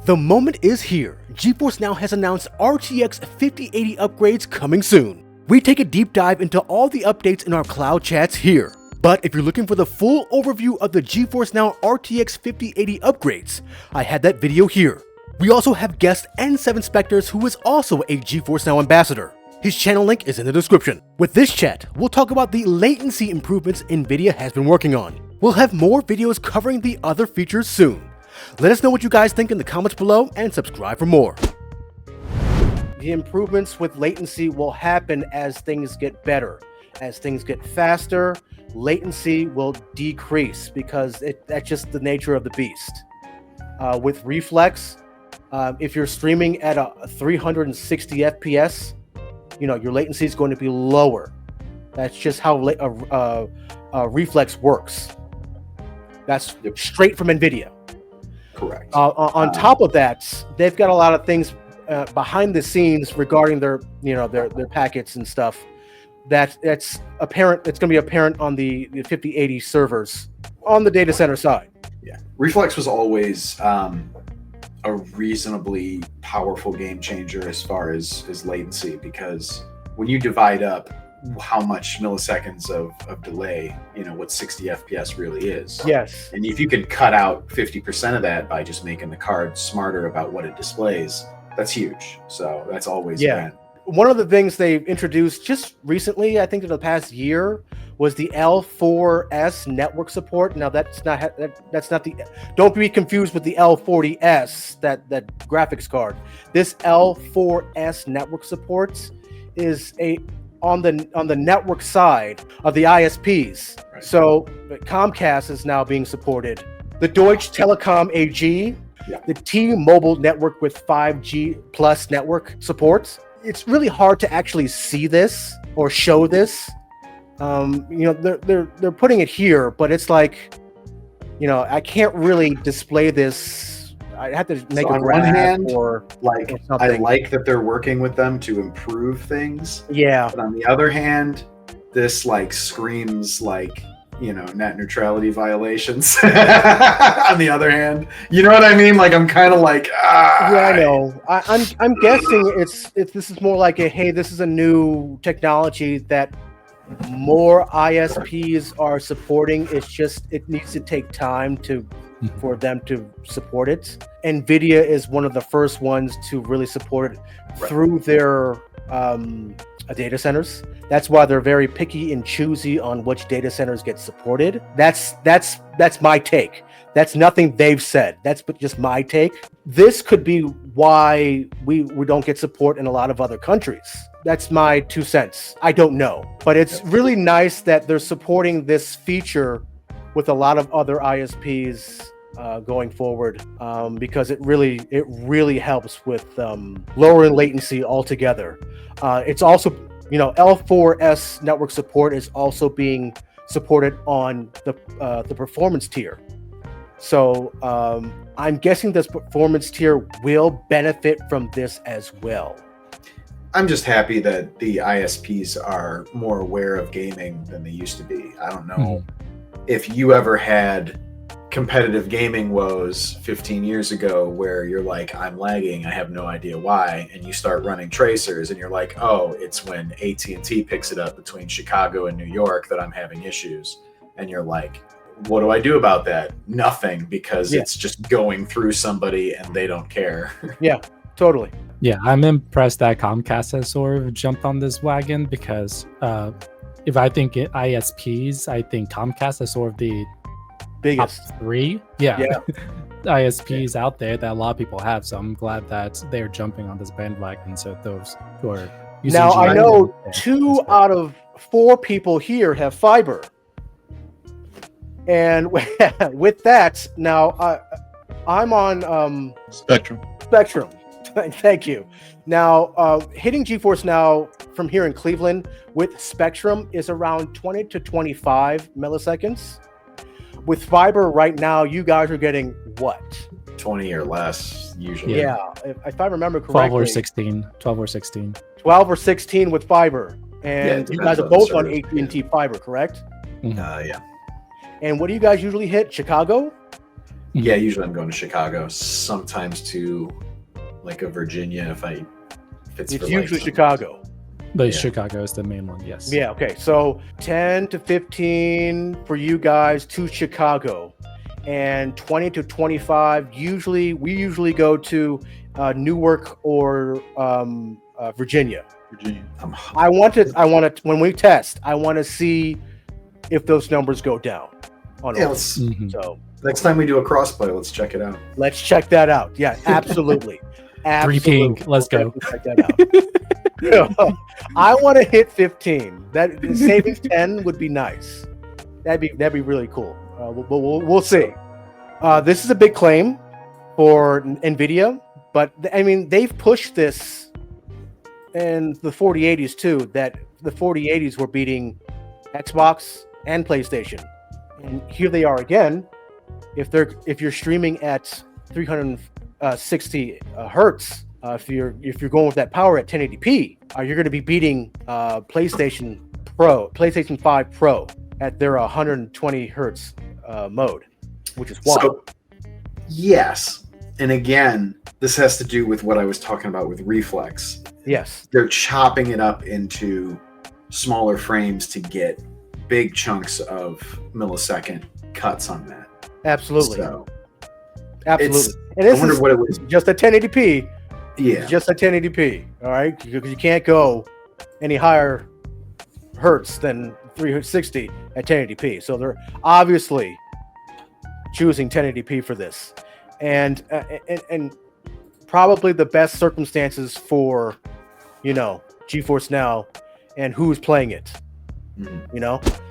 The moment is here. GeForce Now has announced RTX 5080 upgrades coming soon. We take a deep dive into all the updates in our cloud chats here. But if you're looking for the full overview of the GeForce Now RTX 5080 upgrades, I had that video here. We also have guest N7 Spectres, who is also a GeForce Now ambassador. His channel link is in the description. With this chat, we'll talk about the latency improvements Nvidia has been working on. We'll have more videos covering the other features soon. Let us know what you guys think in the comments below and subscribe for more. The improvements with latency will happen as things get better. As things get faster, latency will decrease because that's just the nature of the beast. With Reflex, if you're streaming at a 360 FPS, your latency is going to be lower. That's just how Reflex works. That's straight from Nvidia. Correct. On top of that, they've got a lot of things behind the scenes regarding their packets and stuff. That's apparent. It's going to be apparent on the 5080 servers on the data center side. Yeah, Reflex was always a reasonably powerful game changer as far as latency, because when you divide up how much milliseconds of delay, what 60 FPS really is. Yes. And if you can cut out 50% of that by just making the card smarter about what it displays, that's huge. So that's always been. One of the things they've introduced just recently, I think in the past year, was the L4S network support. Now that's not the, don't be confused with the L40S, that graphics card. This L4S network support is on the network side of the ISPs. Right. So Comcast is now being supported. The Deutsche Telekom AG, the T-Mobile network with 5G plus network supports. It's really hard to actually see this or show this. They're putting it here, but it's like, I can't really display this. I have to make a graph or something. I like that they're working with them to improve things. Yeah. But on the other hand, this screams net neutrality violations. On the other hand, you know what I mean? I'm kind of yeah, I know. I'm guessing this is more like this is a new technology that more ISPs are supporting. It's just it needs to take time for them to support it. Nvidia is one of the first ones to really support it through their data centers. That's why they're very picky and choosy on which data centers get supported. That's my take. That's nothing they've said. That's just my take. This could be why we don't get support in a lot of other countries. That's my 2 cents. I don't know. But it's really nice that they're supporting this feature with a lot of other ISPs going forward, because it really helps with lowering latency altogether. It's also, L4S network support is also being supported on the performance tier. So I'm guessing this performance tier will benefit from this as well. I'm just happy that the ISPs are more aware of gaming than they used to be. I don't know if you ever had competitive gaming woes 15 years ago where you're like, I'm lagging, I have no idea why, and you start running tracers and you're like, oh, it's when AT&T picks it up between Chicago and New York that I'm having issues. And you're like, what do I do about that? Nothing, because it's just going through somebody and they don't care. Yeah, totally. Yeah, I'm impressed that Comcast has sort of jumped on this wagon, because if I think ISPs, I think Comcast is sort of the biggest top 3 ISPs out there that a lot of people have. So I'm glad that they're jumping on this bandwagon. So those who are using now, I know 2 out of 4 people here have fiber. And with that, now I'm on Spectrum. Thank you. Now, hitting GeForce Now from here in Cleveland with Spectrum is around 20 to 25 milliseconds. With fiber right now, you guys are getting what? 20 or less, usually. Yeah, if I remember correctly. 12 or 16. 12 or 16 with fiber. And you guys are both on AT&T fiber, correct? Yeah. And what do you guys usually hit? Chicago? Yeah, usually I'm going to Chicago. Sometimes to like a Virginia if it's It's for, usually like, Chicago. But Yeah. Chicago is the main one, yes. Yeah, okay. So 10 to 15 for you guys to Chicago, and 20 to 25. We usually go to Newark or Virginia. I want to when we test, I want to see if those numbers go down on Yeah, all. let's, So next time we do a crossplay, let's check it out. let's check that out. Yeah, absolutely. 3 ping, let's go. Check that out. I want to hit 15. That saving 10 would be nice. That'd be really cool. We'll see. This is a big claim for Nvidia, but I mean they've pushed this in the 4080s too. That the 4080s were beating Xbox and PlayStation, and here they are again. If you're streaming at 360 hertz, if you're going with that power at 1080p, you're going to be beating PlayStation 5 Pro at their 120 hertz mode, which is wild. So, yes, and again, this has to do with what I was talking about with Reflex. Yes, They're chopping it up into smaller frames to get big chunks of millisecond cuts on that. absolutely, So, absolutely. And I this wonder is what it was. just at 1080p. Yeah, It's just at 1080p. All right, because you can't go any higher hertz than 360 at 1080p. So they're obviously choosing 1080p for this, and probably the best circumstances for GeForce Now and who's playing it. Mhm.